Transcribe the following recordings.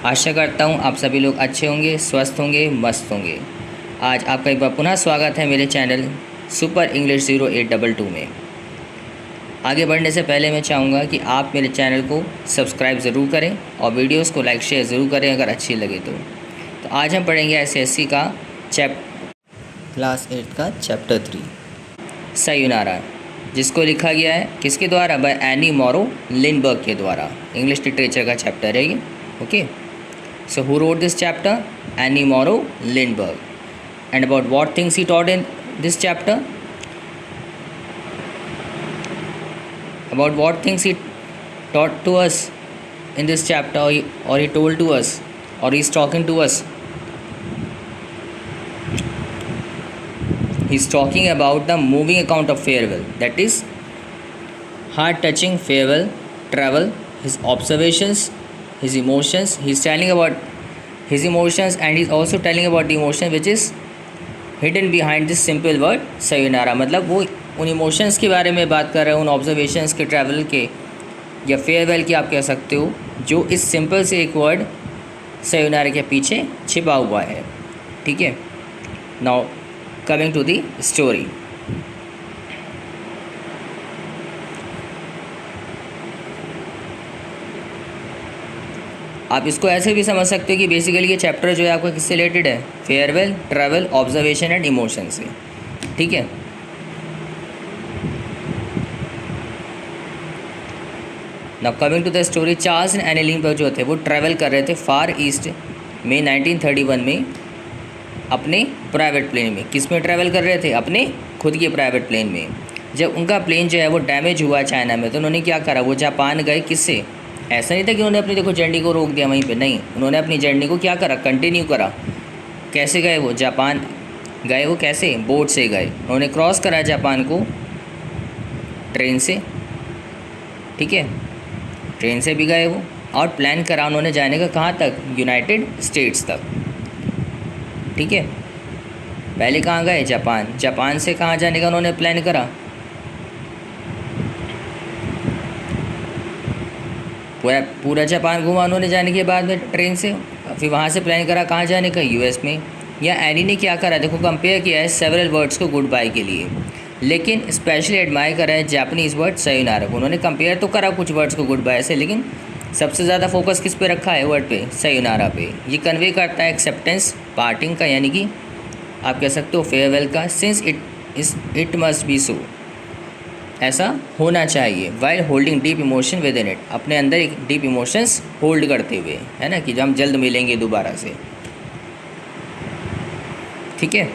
आशा करता हूँ आप सभी लोग अच्छे होंगे, स्वस्थ होंगे, मस्त होंगे। आज आपका एक बार पुनः स्वागत है मेरे चैनल सुपर इंग्लिश 0822 में। आगे बढ़ने से पहले मैं चाहूँगा कि आप मेरे चैनल को सब्सक्राइब ज़रूर करें और वीडियोस को लाइक शेयर ज़रूर करें अगर अच्छी लगे तो आज हम पढ़ेंगे एसएससी का क्लास 8 का चैप्टर 3 सायोनारा, जिसको लिखा गया है किसके द्वारा? बाय एनी मोरो लिंडबर्ग के द्वारा। इंग्लिश लिटरेचर का चैप्टर है ये। Okay, so who wrote this chapter? Annie Morrow Lindbergh. And about what things he taught in this chapter? About what things he taught to us in this chapter, or he told to us, or he's talking to us. He's talking about the moving account of farewell, that is heart-touching farewell travel, his observations, his emotions. He's telling about his emotions, and he's also telling about the emotion which is hidden behind this simple word sayonara। मतलब वो उन emotions के बारे में बात कर रहे हैं, उन ऑब्जर्वेशंस के, ट्रैवल के या फेयरवेल की आप कह सकते हो, जो इस सिंपल से एक वर्ड sayonara के पीछे छिपा हुआ है। ठीक है, now coming to the story. आप इसको ऐसे भी समझ सकते हो कि बेसिकली ये चैप्टर जो है आपका किससे रिलेटेड है? Farewell, travel, observation and emotion से। ठीक है, now coming to the story. Charles and Anne Lindbergh जो थे वो ट्रैवल कर रहे थे फार ईस्ट में 1931 में अपने प्राइवेट प्लेन में। किस में ट्रैवल कर रहे थे? अपने खुद के प्राइवेट प्लेन में। जब उनका प्लेन जो है वो डैमेज हुआ चाइना में, तो उन्होंने क्या करा? वो जापान गए। किससे? ऐसा नहीं था कि उन्होंने अपनी देखो जर्नी को रोक दिया वहीं पे, नहीं, उन्होंने अपनी जर्नी को क्या करा? कंटिन्यू करा। कैसे गए वो? जापान गए वो कैसे? बोट से गए। उन्होंने क्रॉस करा जापान को ट्रेन से। ठीक है, ट्रेन से भी गए वो, और प्लान करा उन्होंने जाने का कहाँ तक? यूनाइटेड स्टेट्स तक। ठीक है, पहले कहाँ गए? जापान। जापान से कहाँ जाने का उन्होंने प्लान करा? पूरा जापान घूमा उन्होंने जाने के बाद में ट्रेन से। फिर वहाँ से प्लान करा कहाँ जाने का? यूएस में। या एनी ने क्या करा? देखो, कंपेयर किया है सेवरल वर्ड्स को गुड बाय के लिए, लेकिन स्पेशली एडमायर करा है जापानीज़ वर्ड sayonara को। उन्होंने कंपेयर तो करा कुछ वर्ड्स को गुड बाय से, लेकिन सबसे ज़्यादा फोकस किस पे रखा है? वर्ड पे, sayonara पे। ये कन्वे करता है एक्सेप्टेंस, पार्टिंग का, यानी कि आप कह सकते हो फेयरवेल का। सिंस इट मस्ट बी सो, ऐसा होना चाहिए। While holding deep emotion with in it, अपने अंदर एक डीप इमोशंस होल्ड करते हुए, है ना, कि जो हम जल्द मिलेंगे दोबारा से। ठीक है,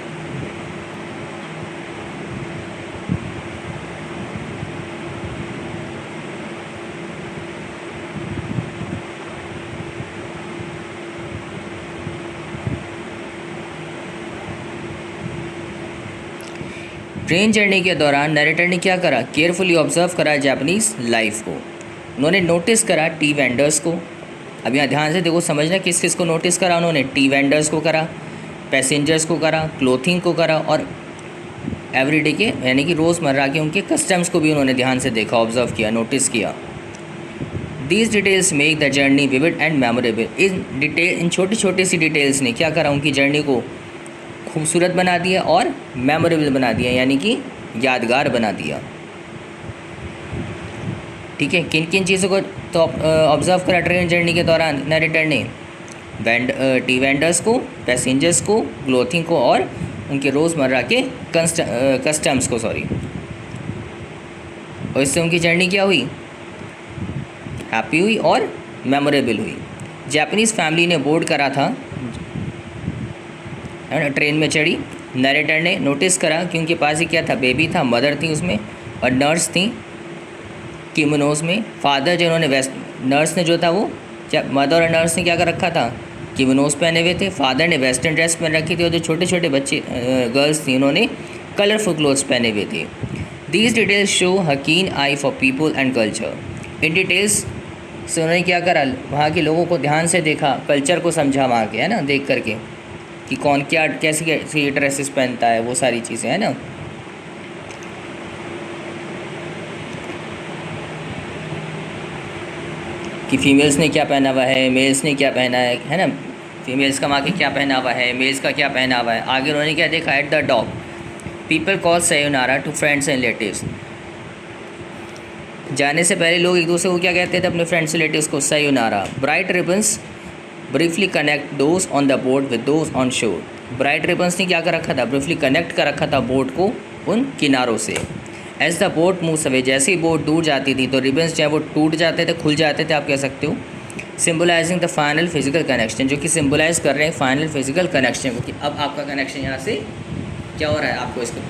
ट्रेन जर्नी के दौरान नरेटर ने क्या करा? केयरफुली ऑब्जर्व करा जापानीज़ लाइफ को। उन्होंने नोटिस करा टी वेंडर्स को। अब यहाँ ध्यान से देखो, समझना किस किस को नोटिस करा उन्होंने? टी वेंडर्स को करा, पैसेंजर्स को करा, क्लोथिंग को करा, और एवरीडे के यानी कि रोज़मर्रा के उनके कस्टम्स को भी उन्होंने ध्यान से देखा, ऑब्जर्व किया, नोटिस किया। These details make the journey vivid and memorable. इन छोटी छोटी सी डिटेल्स ने क्या करा? उनकी जर्नी को खूबसूरत बना दिया और मेमोरेबल बना दिया, यानी कि यादगार बना दिया। ठीक है, किन किन चीज़ों को तो ऑब्जर्व करा ट्रेन जर्नी के दौरान नरेटर ने? टी वेंडर्स को, पैसेंजर्स को, क्लोथिंग को, और उनके रोज़मर्रा के कस्टम्स को, सॉरी। और इससे उनकी जर्नी क्या हुई? हैप्पी हुई और मेमोरेबल हुई। जापानीज़ फैमिली ने बोर्ड करा था, ट्रेन में चढ़ी। नरेटर ने नोटिस करा कि उनके पास ही क्या था? बेबी था, मदर थी उसमें, और नर्स थी किमोनोज में। फादर जो उन्होंने नर्स ने जो था वो, मदर और नर्स ने क्या कर रखा था? किमोनोज पहने हुए थे। फादर ने वेस्टर्न ड्रेस पहन रखी थी, और जो छोटे छोटे बच्चे गर्ल्स थी उन्होंने कलरफुल क्लोथ्स पहने हुए थे। These details show her keen eye for people and culture. इन डिटेल्स से उन्होंने क्या करा? वहाँ के लोगों को ध्यान से देखा, कल्चर को समझा वहाँ के, है ना, देख करके कि कौन क्या कैसी कैसी ड्रेसेस पहनता है, वो सारी चीज़ें, है ना। कि फीमेल्स ने क्या पहना हुआ है, मेल्स ने क्या पहना है ना, फीमेल्स का के क्या पहना हुआ है, मेल्स का क्या पहना हुआ है। आगे उन्होंने क्या देखा, at the dock people call sayonara to friends and relatives. जाने से पहले लोग एक दूसरे को क्या कहते थे, अपने फ्रेंड्स रिलेटिव्स को, sayonara। Bright ribbons briefly connect those on the boat with those on शोर। ब्राइट रिबन्स ने क्या कर रखा था, ब्रीफली कनेक्ट कर रखा था बोट को उन किनारों से। As the boat moves away, जैसे ही बोट दूर जाती थी तो रिबन्स जो है वो टूट जाते थे, खुल जाते थे, आप कह सकते हो, symbolising the final physical connection, जो कि सिम्बलाइज कर रहे हैं फाइनल फिजिकल कनेक्शन को, कि अब आपका कनेक्शन यहाँ से क्या हो रहा है, आपको इसको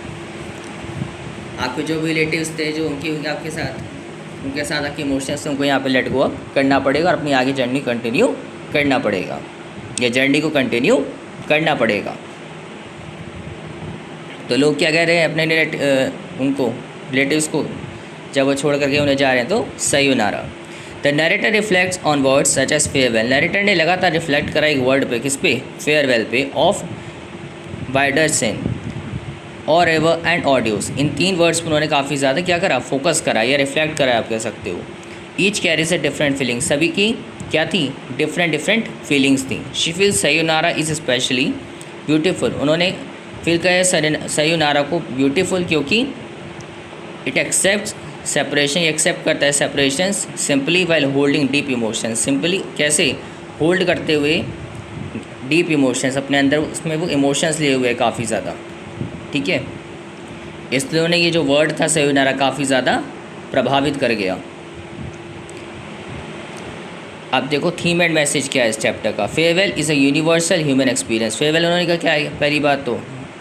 आपके जो भी रिलेटिव्स थे, जो उनके आपके साथ आपके इमोशंस थे, उनको यहाँ पे लेट गो अप करना पड़ेगा और अपनी आगे जर्नी कंटिन्यू करना पड़ेगा, या जर्नी को कंटिन्यू करना पड़ेगा। तो लोग क्या कह रहे हैं अपने उनको रिलेटिव्स को, जब वो छोड़ करके उन्हें जा रहे हैं, तो sayonara। The narrator reflects on words such as farewell. Narrator ने लगातार रिफ्लेक्ट करा एक वर्ड पे, किस पे, फेयरवेल पे, ऑफ वाइडरसन और ever and audios. In 3 words पर उन्होंने काफ़ी ज़्यादा क्या करा, फोकस करा या रिफ्लेक्ट करा, आप कह सकते हो। Each carries a different feeling, सभी की क्या थी, डिफरेंट फीलिंग्स थी। She feel sayonara is specially beautiful. उन्होंने फील किया sayonara को ब्यूटीफुल, क्योंकि इट एक्सेप्ट सेपरेशन, एक्सेप्ट करता है separations, simply while holding deep emotions. Simply कैसे, होल्ड करते हुए डीप इमोशंस, अपने अंदर उसमें वो इमोशंस लिए हुए काफ़ी ज़्यादा, ठीक है। इसलिए उन्हें ये जो वर्ड था sayonara काफ़ी ज़्यादा प्रभावित कर गया। अब देखो थीम एंड मैसेज क्या है इस चैप्टर का। Farewell is a universal human experience. Farewell उन्होंने कहा क्या है, पहली बात तो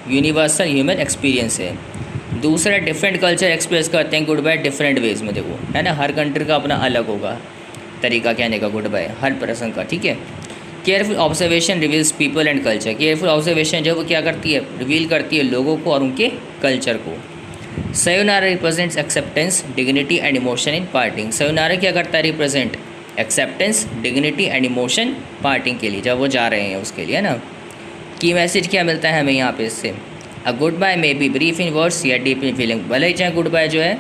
यूनिवर्सल ह्यूमन एक्सपीरियंस है। दूसरा, डिफरेंट कल्चर एक्सप्रेस करते हैं गुड बाय डिफरेंट वेज में, देखो है ना, हर कंट्री का अपना अलग होगा तरीका कहने का गुड बाय, हर पर्सन का, ठीक है। Careful observation reveals people and culture. Careful observation जो वो क्या करती है, रिवील करती है लोगों को और उनके कल्चर को। sayonara represents acceptance, dignity and emotion in parting. sayonara क्या करता है, represent acceptance, dignity and emotion parting के लिए, जब वो जा रहे हैं उसके लिए, है ना। की मैसेज क्या मिलता है हमें यहाँ पे इससे, a goodbye may be brief in words या डीप इन फीलिंग। भले ही चाहे गुड बाय जो है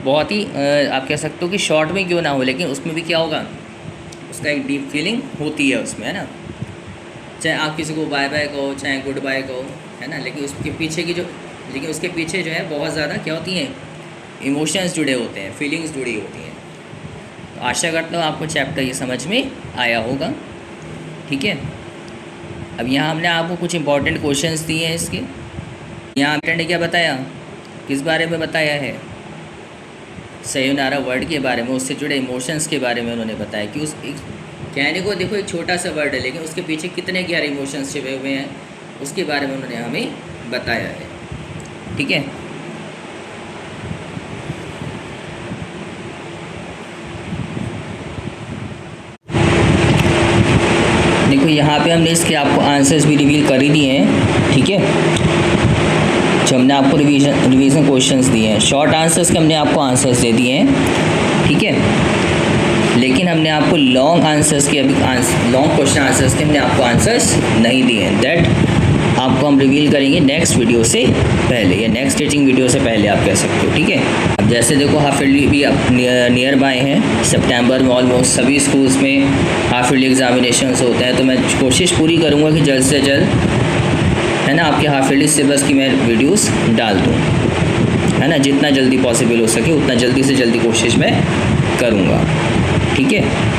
बहुत ही आप कह सकते हो कि शॉर्ट में क्यों ना हो, लेकिन उसमें भी क्या होगा, उसका एक डीप फीलिंग होती है उसमें, है ना। चाहे आप किसी को बाय बाय कहो, चाहे गुड बाय कहो, है ना, लेकिन उसके पीछे जो है बहुत ज़्यादा क्या होती हैं, इमोशंस जुड़े होते हैं, फीलिंग्स जुड़ी होती हैं। तो आशा करता हूँ आपको चैप्टर ये समझ में आया होगा, ठीक है। अब यहाँ हमने आपको कुछ इंपॉर्टेंट क्वेश्चंस दिए हैं इसके। यहाँ ने क्या बताया, किस बारे में बताया है, sayonara वर्ड के बारे में, उससे जुड़े इमोशंस के बारे में उन्होंने बताया कि उस कहने को देखो एक छोटा सा वर्ड है, लेकिन उसके पीछे कितने गहरे इमोशंस छिपे हुए हैं उसके बारे में उन्होंने हमें बताया है, ठीक है। देखो यहाँ पे हमने इसके आपको आंसर्स भी रिवील कर ही दिए हैं, ठीक है। जो हमने आपको रिवीजन क्वेश्चंस दिए हैं, शॉर्ट आंसर्स के हमने आपको आंसर्स दे दिए हैं, ठीक है। लेकिन हमने आपको लॉन्ग आंसर्स के लॉन्ग क्वेश्चन आंसर्स के हमने आपको आंसर्स नहीं दिए हैं। दैट आपको हम रिवील करेंगे नेक्स्ट वीडियो से पहले, या नेक्स्ट टीचिंग वीडियो से पहले आप कह सकते हो, ठीक है। अब जैसे देखो हाफ ईयरली भी अब नियर बाय हैं, सितंबर में ऑलमोस्ट सभी स्कूल्स में हाफ ईयरली एग्जामिनेशंस होते हैं, तो मैं कोशिश पूरी करूँगा कि जल्द से जल्द, है ना, आपके हाफ ईयरली सिलेबस की मैं वीडियोस डाल दूँ, है ना, जितना जल्दी पॉसिबल हो सके उतना जल्दी से जल्दी कोशिश मैं करूँगा, ठीक है।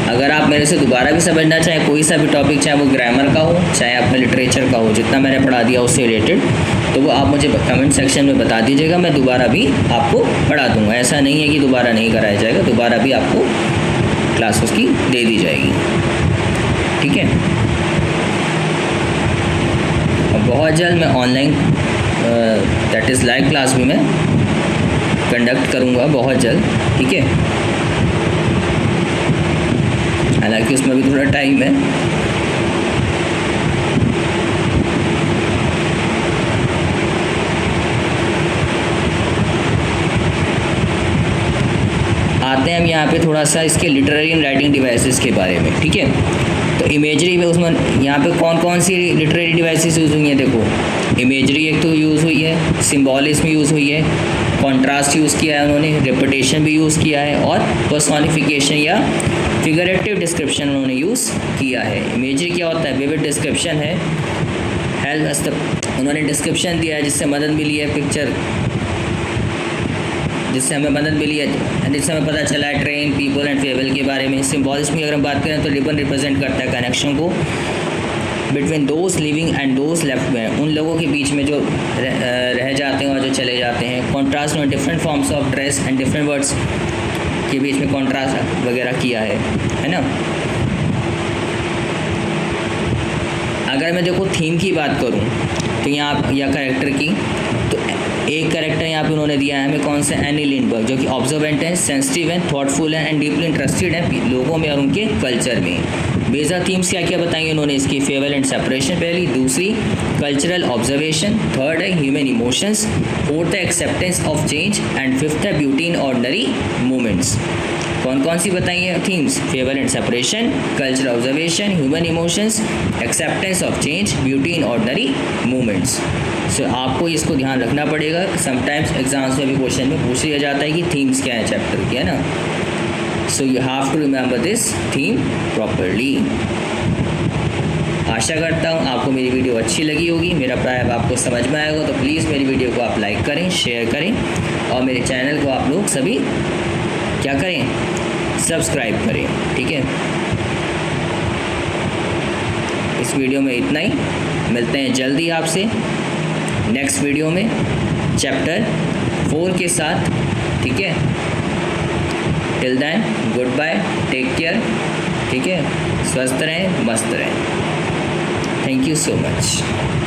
अगर आप मेरे से दोबारा भी समझना चाहें कोई सा भी टॉपिक, चाहे वो ग्रामर का हो, चाहे आपका लिटरेचर का हो, जितना मैंने पढ़ा दिया उससे रिलेटेड, तो वो आप मुझे कमेंट सेक्शन में बता दीजिएगा, मैं दोबारा भी आपको पढ़ा दूँगा। ऐसा नहीं है कि दोबारा नहीं कराया जाएगा, दोबारा भी आपको क्लास उसकी दे दी जाएगी, ठीक है। और बहुत जल्द मैं online that is live class भी मैं कंडक्ट करूँगा बहुत जल्द, ठीक है। हालांकि उसमें भी थोड़ा टाइम है। आते हैं हम यहाँ पे थोड़ा सा इसके लिटरेरी एंड राइटिंग डिवाइसेस के बारे में, ठीक है। तो इमेजरी में उसमें यहाँ पे कौन कौन सी लिटरेरी डिवाइसेस यूज़ हुई हैं, देखो इमेजरी एक तो यूज़ हुई है, सिम्बॉलिज्म यूज़ हुई है, कॉन्ट्रास्ट यूज़ किया है उन्होंने, रेपुटेशन भी यूज़ किया है, और पर्सोनिफिकेशन या फिगरेटिव डिस्क्रिप्शन उन्होंने यूज़ किया है। इमेजरी क्या होता है? विविड डिस्क्रिप्शन है। हेल्प, उन्होंने डिस्क्रिप्शन दिया है जिससे मदद मिली है, पिक्चर जिससे हमें मदद मिली है, जिससे हमें पता चला है ट्रेन, पीपल एंड फेबल के बारे में। सिम्बॉलिज्म की अगर हम बात करें तो रिबन रिप्रेजेंट करता है कनेक्शन को between those living and those left में, उन लोगों के बीच में जो रह जाते हैं और जो चले जाते हैं। कॉन्ट्रास्ट में different forms of dress and different words के बीच में कॉन्ट्रास्ट वगैरह किया है ना। अगर मैं देखो थीम की बात करूं तो यहाँ या कैरेक्टर की, तो एक कैरेक्टर यहाँ पे उन्होंने दिया है हमें, कौन सा? एनी लिंडबर्ग, जो कि ऑब्जर्वेंट है, सेंसिटिव है, थॉटफुल है एंड डीपली इंटरेस्टेड है लोगों में और उनके कल्चर में। बेजा थीम्स क्या क्या बताएंगे उन्होंने इसकी? फेवल एंड सेपरेशन पहली, दूसरी कल्चरल ऑब्जर्वेशन, थर्ड है ह्यूमन इमोशंस, फोर्थ है acceptance of change and fifth है ब्यूटी इन ऑर्डिनरी मोमेंट्स। कौन कौन सी बताइए themes? Farewell and separation, cultural observation, human emotions, acceptance of change, beauty in ordinary moments. So आपको इसको ध्यान रखना पड़ेगा, समटाइम्स एग्जाम्स में भी क्वेश्चन में पूछ लिया जाता है कि थीम्स क्या है चैप्टर की, है ना। So you have to remember this theme properly. आशा करता हूँ आपको मेरी वीडियो अच्छी लगी होगी, मेरा प्राय आपको समझ में आएगा। तो प्लीज़ मेरी वीडियो को आप लाइक करें, शेयर करें, और मेरे चैनल को आप लोग सभी क्या करें? सब्सक्राइब करें, ठीक है। इस वीडियो में इतना ही, मिलते हैं जल्दी आपसे नेक्स्ट वीडियो में चैप्टर 4 के साथ, ठीक है। Till then goodbye, take care, ठीक है। स्वस्थ रहें, मस्त रहें। Thank you so much.